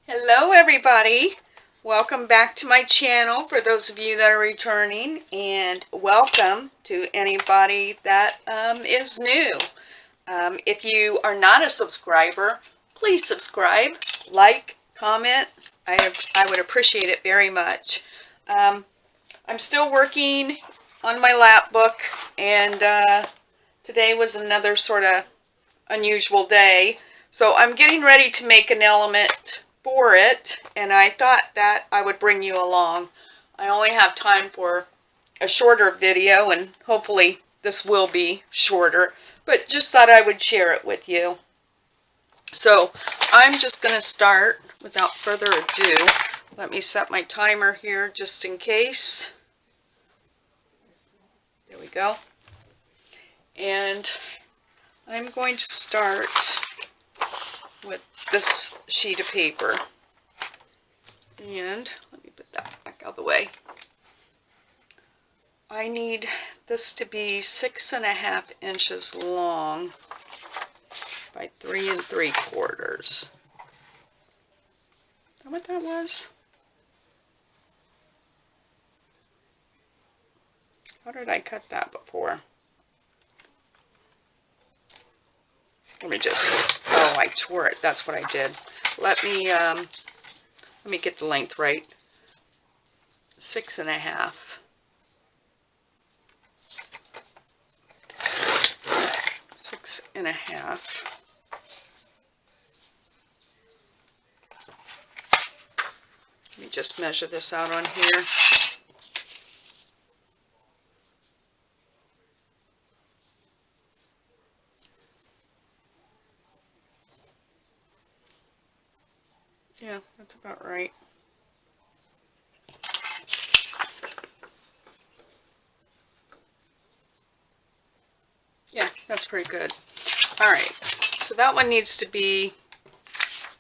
Hello everybody, welcome back to my channel for those of you that are returning, and welcome to anybody that is new. If you are not a subscriber, please subscribe, like, comment. I would appreciate it very much. I'm still working on my lap book, and today was another sort of unusual day. So I'm getting ready to make an element for it, and I thought that I would bring you along. I only have time for a shorter video, and hopefully this will be shorter, but just thought I would share it with you. So I'm just going to start without further ado. Let me set my timer here just in case. There we go. And I'm going to start with this sheet of paper, and let me put that back out of the way. I need this to be 6.5 inches long by 3 3/4. Is that what that was? How did I cut that before? Let me just, oh, I tore it. That's what I did. Let me get the length right. 6.5. 6.5. Let me just measure this out on here. Yeah, that's about right. Yeah, that's pretty good. All right, so that one needs to be,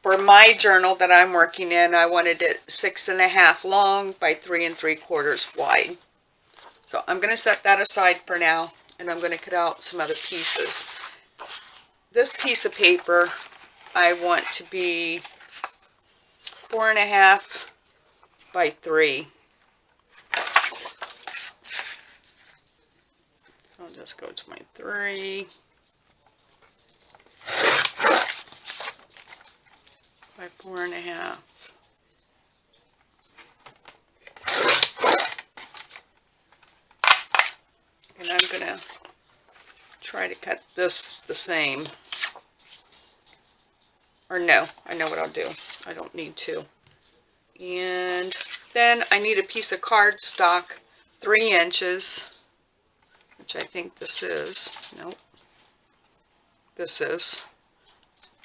for my journal that I'm working in, I wanted it 6.5 long by 3 3/4 wide. So I'm going to set that aside for now, and I'm going to cut out some other pieces. This piece of paper I want to be 4.5 by 3. So I'll just go to my 3 by 4.5. And I'm going to try to cut this the same. Or no, I know what I'll do. I don't need to. And then I need a piece of cardstock, 3 inches, which I think this is. Nope. This is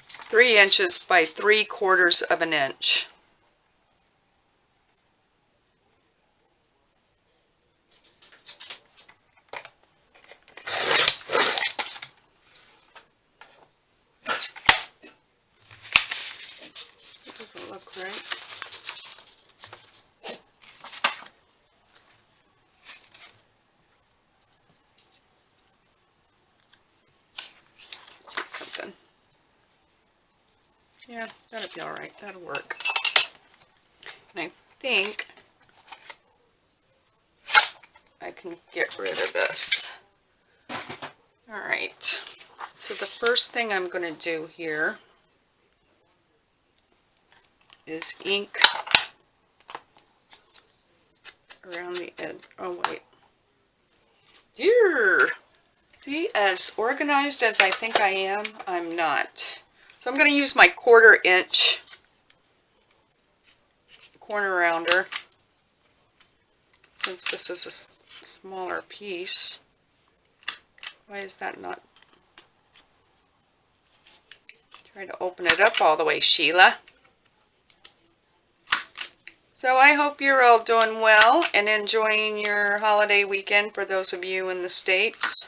3 inches by 3/4 of an inch. It doesn't look right. Yeah, that'll be all right. That'll work. And I think I can get rid of this. All right. So the first thing I'm going to do here is ink around the edge. Oh, wait. Dear. See, as organized as I think I am, I'm not. So I'm going to use my 1/4 inch corner rounder, since this is a smaller piece. Why is that not? Try to open it up all the way, Sheila. So I hope you're all doing well and enjoying your holiday weekend for those of you in the States.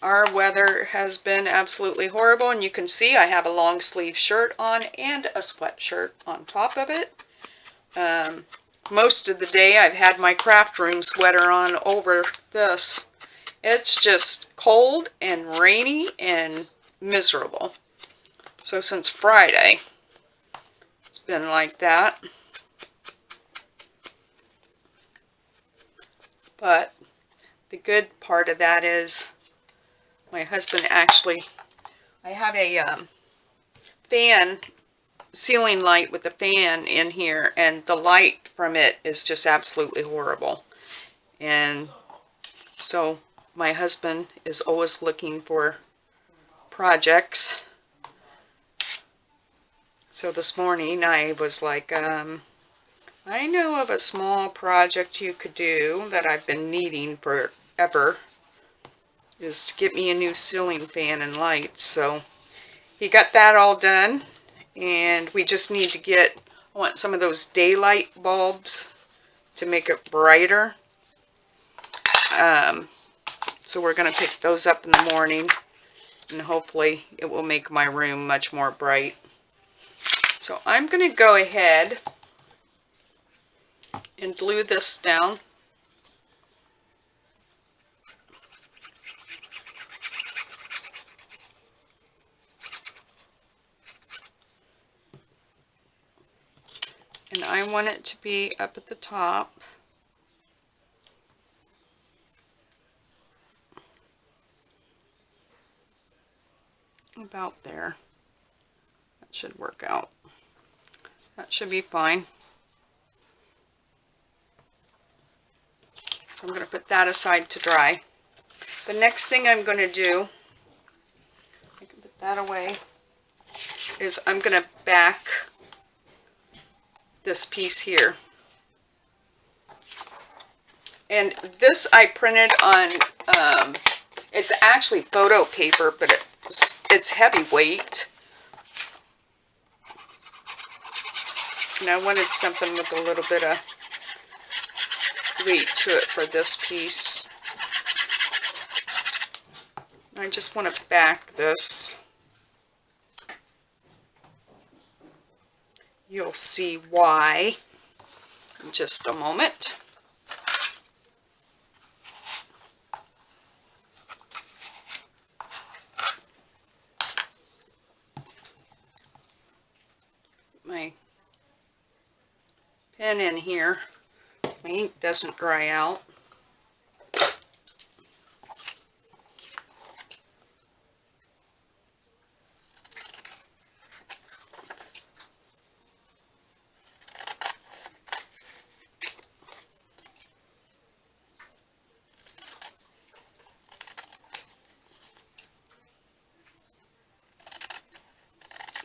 Our weather has been absolutely horrible, and you can see I have a long sleeve shirt on and a sweatshirt on top of it. Most of the day I've had my craft room sweater on over this. It's just cold and rainy and miserable. So since Friday, it's been like that. But the good part of that is my husband actually, I have a fan, ceiling light with a fan in here, and the light from it is just absolutely horrible. And so my husband is always looking for projects. So this morning I was like, I know of a small project you could do that I've been needing forever, is to get me a new ceiling fan and light. So he got that all done, and we just need to get, I want some of those daylight bulbs to make it brighter. So we're going to pick those up in the morning, and hopefully it will make my room much more bright. So I'm going to go ahead and glue this down. And I want it to be up at the top. About there. That should work out. That should be fine. I'm going to put that aside to dry. The next thing I'm going to do, I can put that away, is I'm going to back this piece here. And this I printed on, it's actually photo paper, but it's heavy weight. And I wanted something with a little bit of weight to it for this piece. I just want to back this. You'll see why in just a moment. My pen in here. My ink doesn't dry out.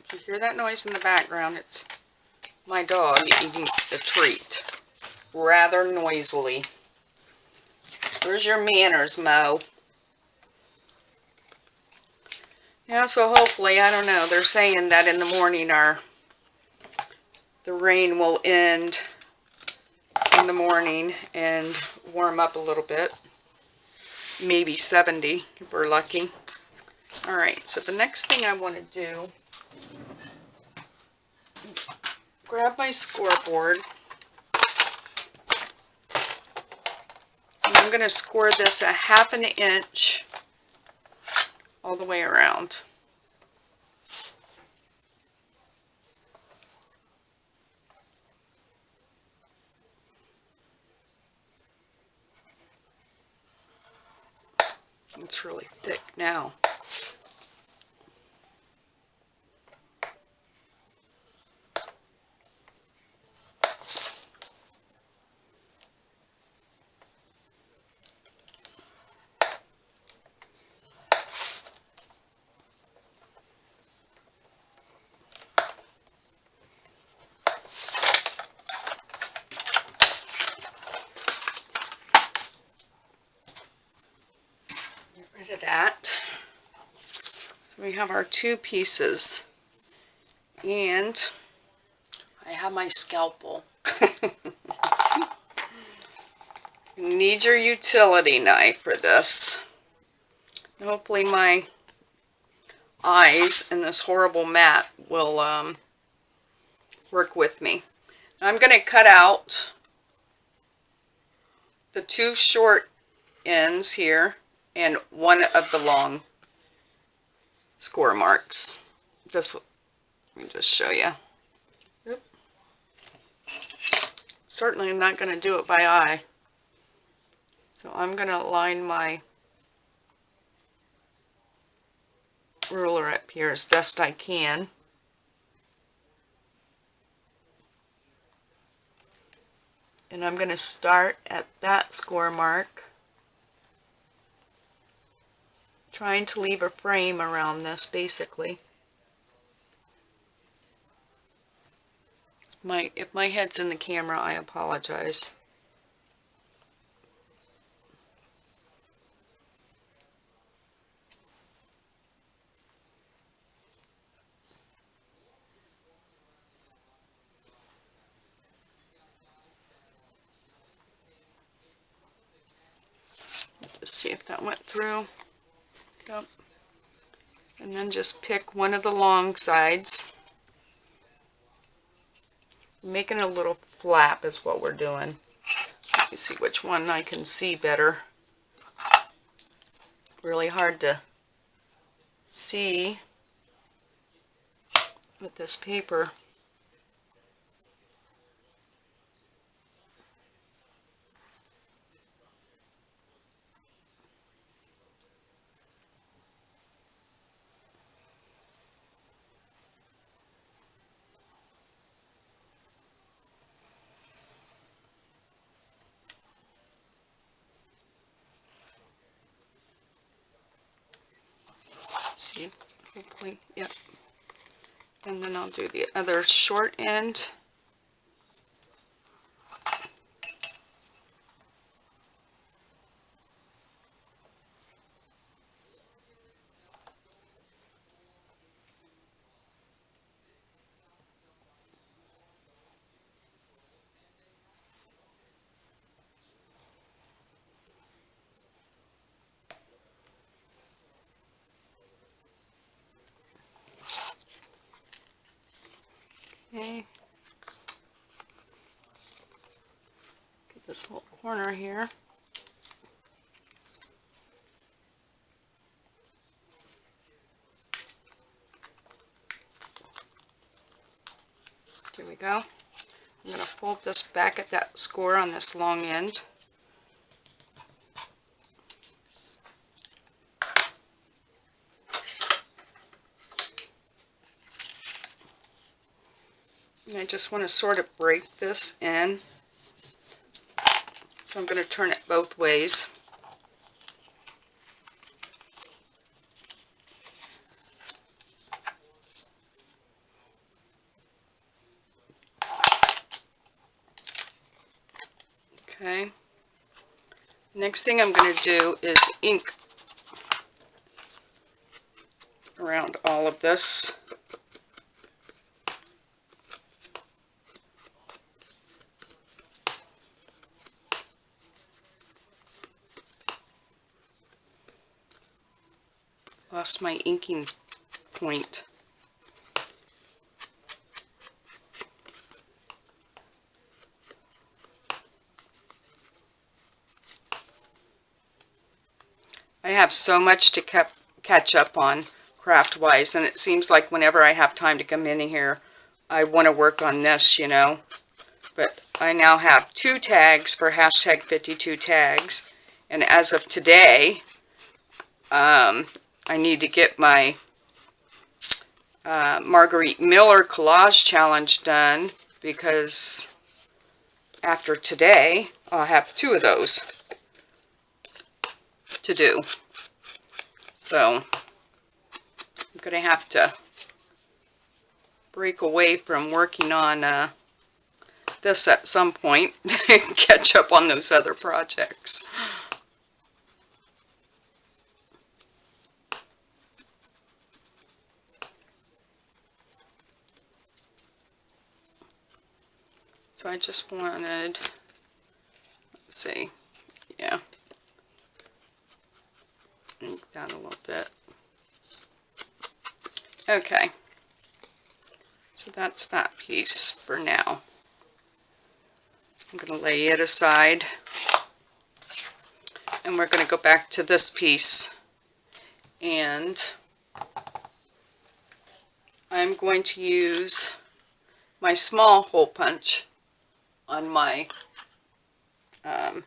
If you hear that noise in the background, it's my dog eating a treat rather noisily. Where's your manners, Mo? Yeah, so hopefully, I don't know, they're saying that in the morning the rain will end in the morning and warm up a little bit. Maybe 70 if we're lucky. Alright, so the next thing I want to do, grab my scoreboard. And I'm going to score this 1/2 inch all the way around. It's really thick now. Of that. So we have our 2 pieces, and I have my scalpel. You need your utility knife for this. Hopefully my eyes in this horrible mat will work with me. I'm going to cut out the 2 short ends here and one of the long score marks. Let me just show you. Oop. certainly not going to do it by eye. So I'm going to line my ruler up here as best I can. And I'm going to start at that score mark, trying to leave a frame around this basically. If my head's in the camera, I apologize. Just see if that went through. Yep. And then just pick one of the long sides. Making a little flap is what we're doing. Let me see which one I can see better. Really hard to see with this paper. See, hopefully, yep. And then I'll do the other short end. Okay. Get this whole corner here. There we go. I'm going to fold this back at that score on this long end. And I just want to sort of break this in. So I'm going to turn it both ways. Okay. Next thing I'm going to do is ink around all of this. Lost my inking point. I have so much to catch up on craft-wise, and it seems like whenever I have time to come in here, I want to work on this, you know. But I now have 2 tags for hashtag 52 tags, and as of today, I need to get my Marguerite Miller collage challenge done, because after today I'll have 2 of those to do. So I'm going to have to break away from working on this at some point and catch up on those other projects. So I just wanted, let's see, yeah, ink down a little bit. Okay, so that's that piece for now. I'm going to lay it aside, and we're going to go back to this piece, and I'm going to use my small hole punch on my, my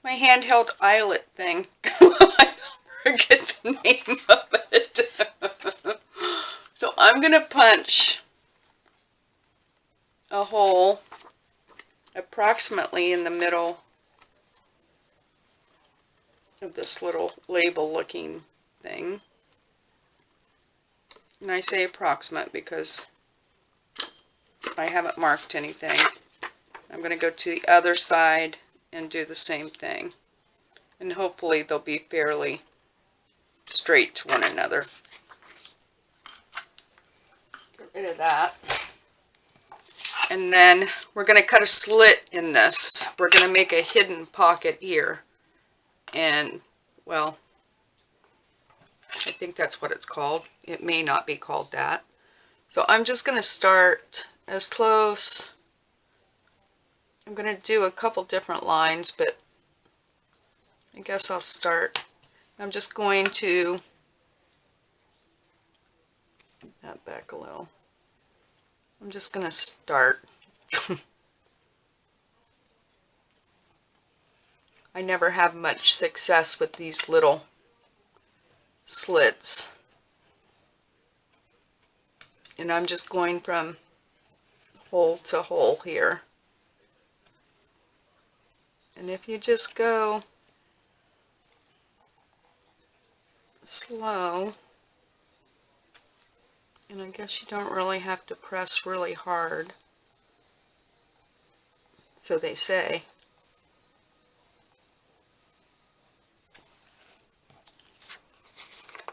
handheld eyelet thing. I forget the name of it. So I'm going to punch a hole approximately in the middle of this little label looking thing. And I say approximate because I haven't marked anything. I'm going to go to the other side and do the same thing. And hopefully they'll be fairly straight to one another. Get rid of that. And then we're going to cut a slit in this. We're going to make a hidden pocket here. And, well, I think that's what it's called. It may not be called that. So I'm just going to start as close. I'm going to do a couple different lines, but I guess I'll start. I'm just going to put that back a little. I'm just going to start. I never have much success with these little slits. And I'm just going from hole to hole here. And if you just go slow, and I guess you don't really have to press really hard, so they say.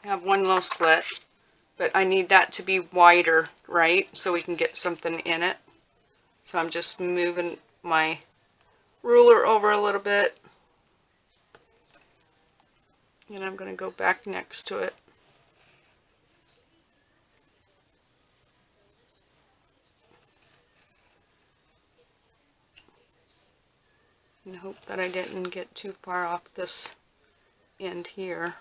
I have one little slit, but I need that to be wider, right, so we can get something in it. So I'm just moving my ruler over a little bit, and I'm going to go back next to it. And hope that I didn't get too far off this end here.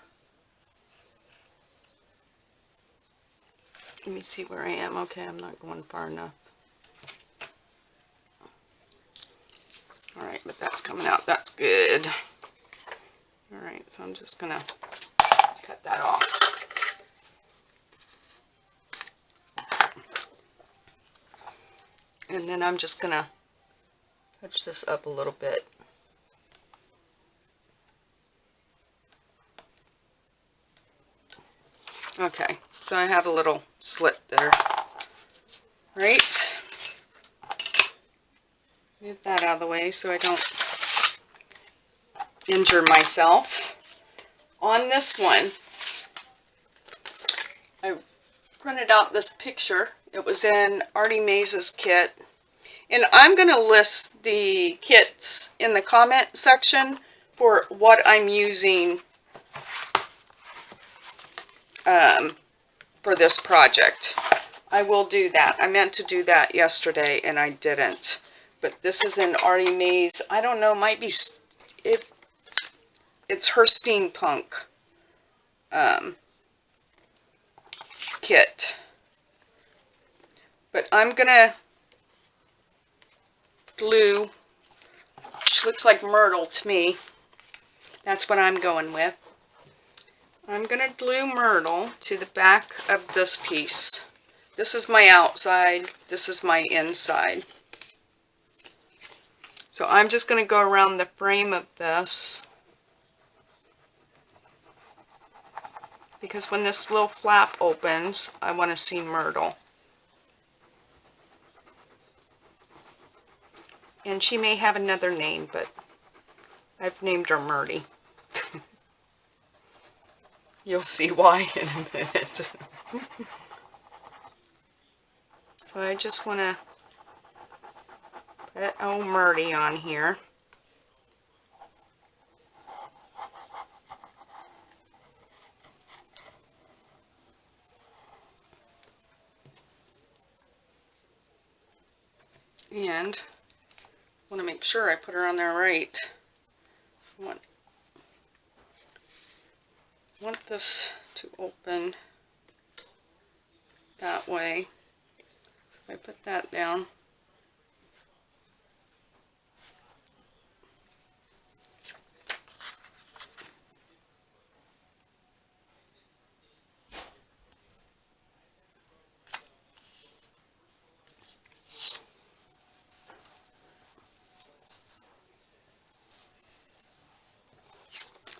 Let me see where I am. Okay, I'm not going far enough. Alright, but that's coming out. That's good. Alright, so I'm just going to cut that off. And then I'm just going to touch this up a little bit. Okay, so I have a little slit there. Right. Move that out of the way so I don't injure myself. On this one, I printed out this picture. It was in ArtyMaze's kit. And I'm going to list the kits in the comment section for what I'm using for this project. I will do that. I meant to do that yesterday and I didn't. But this is an ArtyMaze. I don't know, might be, it's her Steampunk kit. But I'm going to glue, she looks like Myrtle to me. That's what I'm going with. I'm going to glue Myrtle to the back of this piece. This is my outside, this is my inside. So I'm just going to go around the frame of this, because when this little flap opens, I want to see Myrtle. And she may have another name, but I've named her Murdy. You'll see why in a minute. So I just want to put old Murdy on here. And I want to make sure I put her on there right. I want this to open that way. So if I put that down,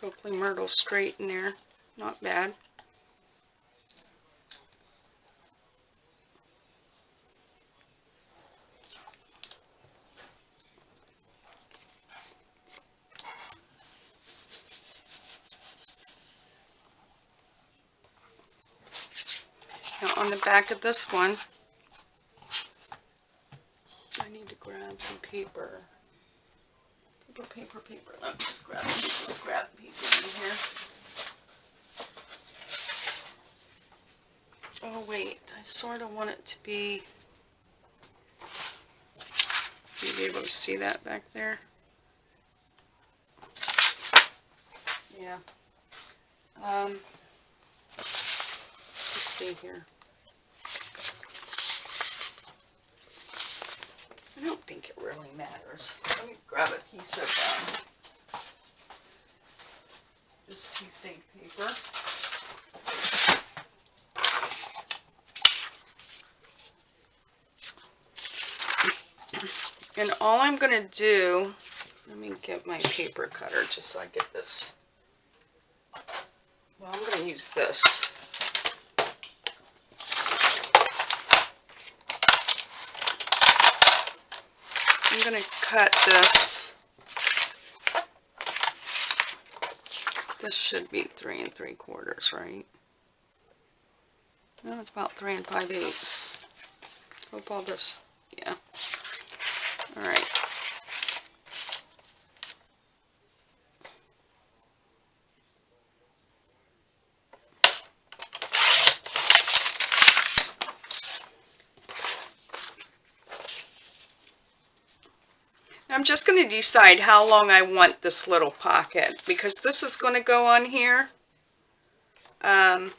hopefully Myrtle's straight in there. Not bad. Now on the back of this one, I need to grab some paper. Paper. Let me just grab a piece of scrap paper in here. Oh wait, I sort of want it to be... You'll be able to see that back there. Yeah. Let's see here. I don't think it really matters. Let me grab a piece of just tea-stained paper. And all I'm going to do, let me get my paper cutter just so I get this. Well, I'm going to use this. I'm going to cut this. This should be 3 3/4, right? No, it's about 3 5/8. Hope all this, yeah. All right. I'm just going to decide how long I want this little pocket, because this is going to go on here. And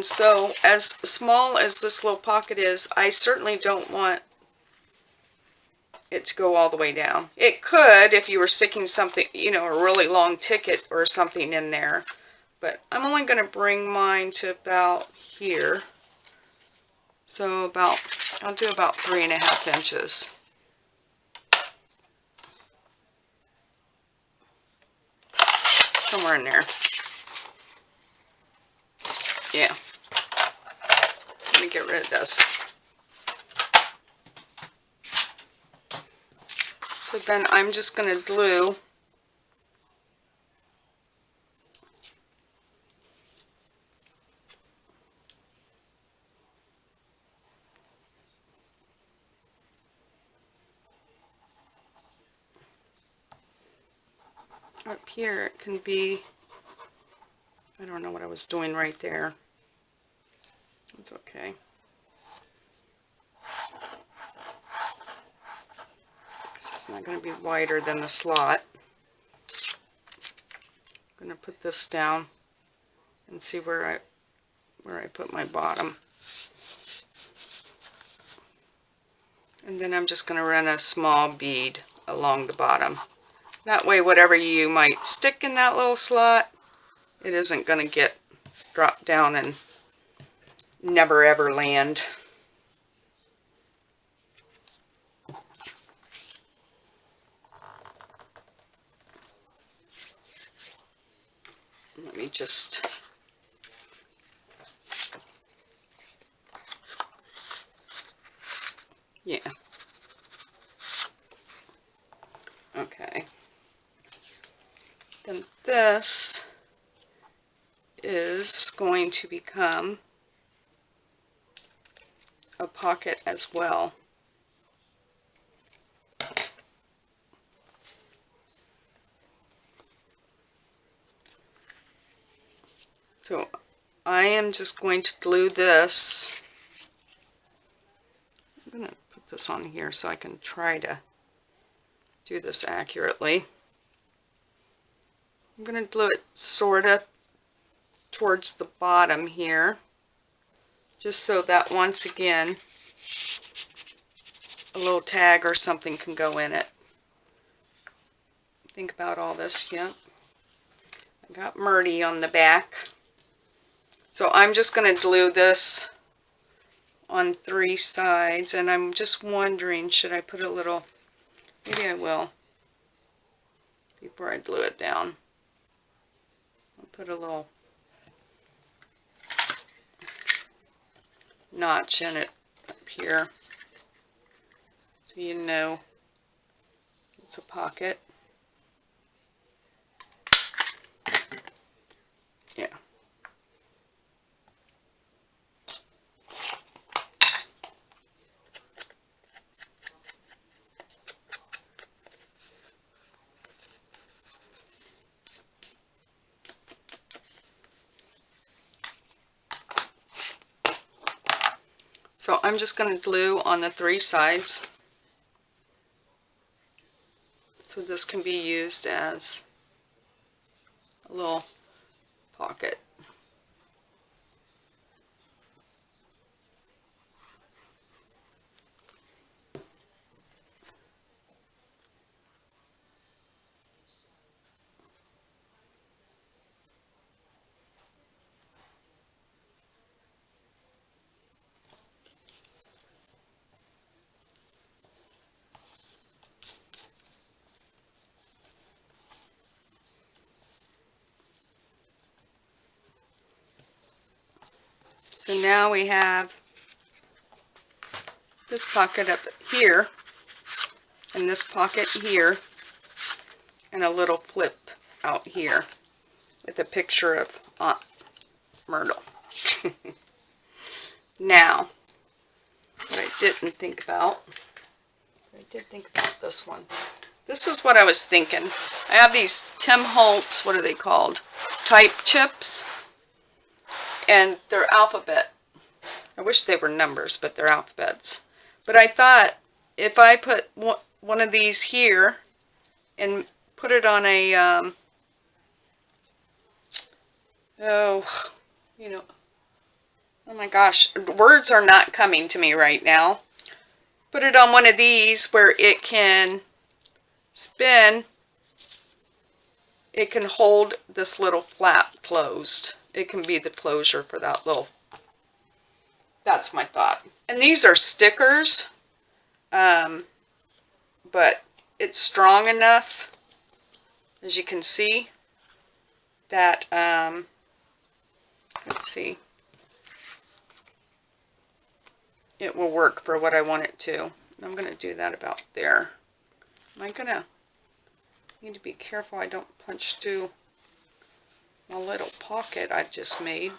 so as small as this little pocket is, I certainly don't want it to go all the way down. It could if you were sticking something, you know, a really long ticket or something in there. But I'm only going to bring mine to about here. So about, I'll do about 3.5 inches. Somewhere in there. Yeah. Let me get rid of this. So then I'm just going to glue up here. It can be, I don't know what I was doing right there. It's okay. It's not going to be wider than the slot. I'm going to put this down and see where I put my bottom. And then I'm just going to run a small bead along the bottom. That way whatever you might stick in that little slot, it isn't going to get dropped down and never ever land. Let me just yeah. Okay. Then this is going to become a pocket as well. So I am just going to glue this. I'm going to put this on here so I can try to do this accurately. I'm going to glue it sort of towards the bottom here. just so that once again a little tag or something can go in it. Think about all this. Yep. I got Murdy on the back. So I'm just going to glue this on 3 sides, and I'm just wondering, should I put a little, maybe I will, before I glue it down. I'll put a little notch in it up here, so you know it's a pocket. Yeah. So I'm just going to glue on the 3 sides, so this can be used as a little pocket. So now we have this pocket up here, and this pocket here, and a little flip out here with a picture of Aunt Myrtle. Now, what I didn't think about, I did think about this one. This is what I was thinking. I have these Tim Holtz, what are they called? Type chips. And they're alphabet. I wish they were numbers, but they're alphabets. But I thought if I put one of these here and put it on a, oh my gosh, words are not coming to me right now. Put it on one of these where it can spin. It can hold this little flap closed. It can be the closure for that little, that's my thought. And these are stickers, but it's strong enough, as you can see, that, let's see, it will work for what I want it to. I'm going to do that about there. Am I going to need to be careful I don't punch through my little pocket I just made.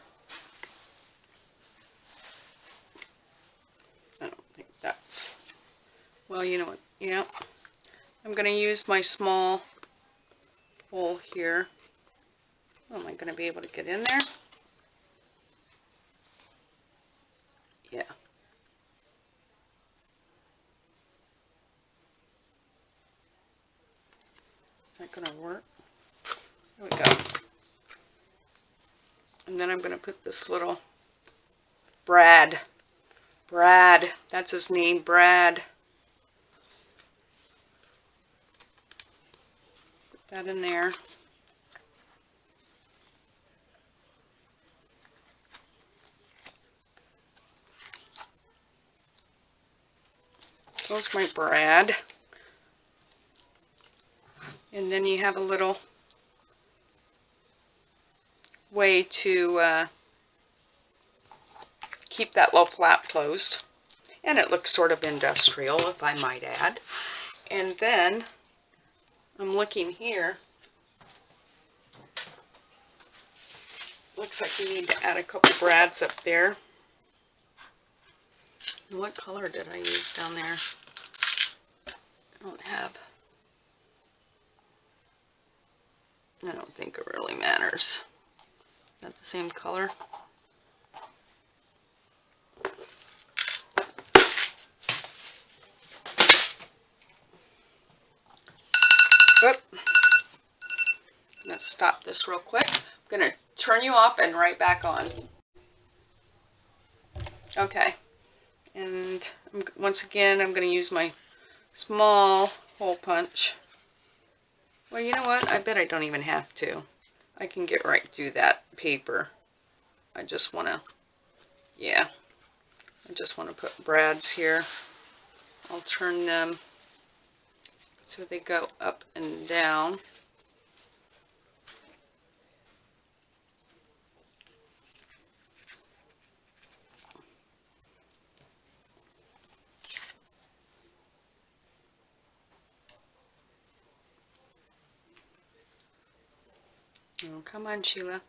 I don't think that's, well, you know what, yeah. I'm going to use my small hole here. Oh, am I going to be able to get in there? Yeah. Is that going to work? There we go. And then I'm going to put this little Brad, that's his name, Brad. Put that in there. Goes my Brad. And then you have a little way to keep that little flap closed, and it looks sort of industrial, if I might add. And then I'm looking here, looks like we need to add a couple brads up there. And what color did I use down there? I don't have, I don't think it really matters. Is that the same color? Oop. I'm going to stop this real quick. I'm going to turn you off and right back on. Okay, and once again I'm going to use my small hole punch. Well, you know what? I bet I don't even have to. I can get right through that paper. I just want to, yeah, I just want to put brads here. I'll turn them so they go up and down. Oh, come on, Sheila.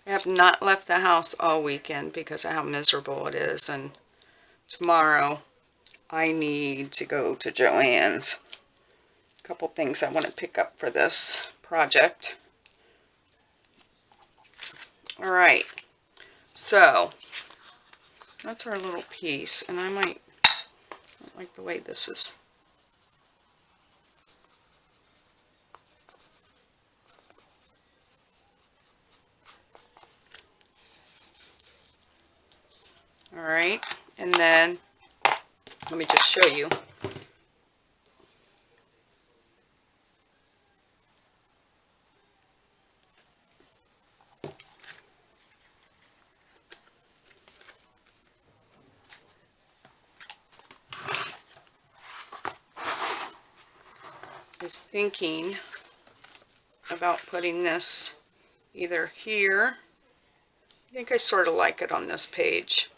I have not left the house all weekend because of how miserable it is, and tomorrow I need to go to Joann's. A couple things I want to pick up for this project. Alright, so that's our little piece, and I don't like the way this is. Alright, and then let me just show you. I was thinking about putting this either here. I think I sort of like it on this page.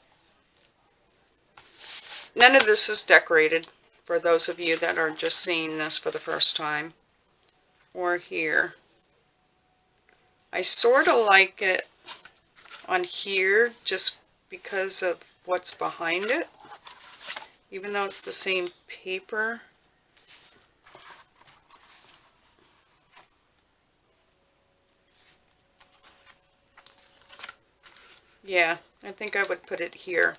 None of this is decorated for those of you that are just seeing this for the first time. Or here. I sort of like it on here just because of what's behind it. Even though it's the same paper. Yeah, I think I would put it here.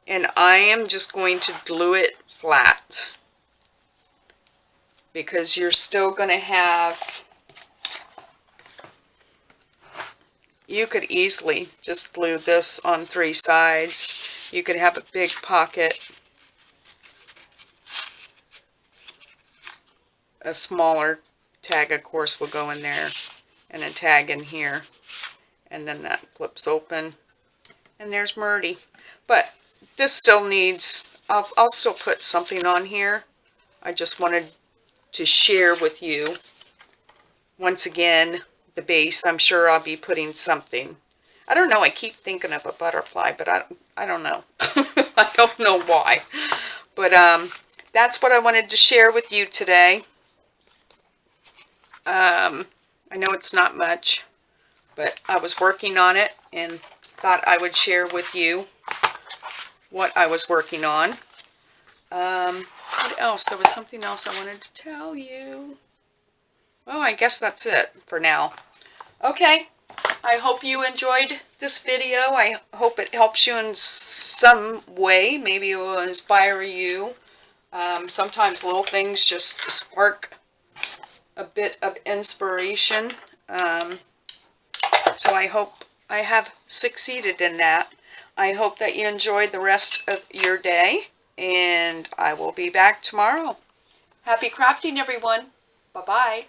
And I am just going to glue it flat. Because you're still going to have, you could easily just glue this on 3 sides. You could have a big pocket, a smaller tag of course will go in there, and a tag in here, and then that flips open, and there's Murdy. But this still needs, I'll still put something on here. I just wanted to share with you, once again, the base. I'm sure I'll be putting something. I don't know, I keep thinking of a butterfly, but I don't know. I don't know why. But that's what I wanted to share with you today. I know it's not much, but I was working on it and thought I would share with you what I was working on. What else? There was something else I wanted to tell you. Well, I guess that's it for now. Okay, I hope you enjoyed this video. I hope it helps you in some way. Maybe it will inspire you. Sometimes little things just spark a bit of inspiration. So I hope I have succeeded in that. I hope that you enjoyed the rest of your day, and I will be back tomorrow. Happy crafting, everyone. Bye-bye.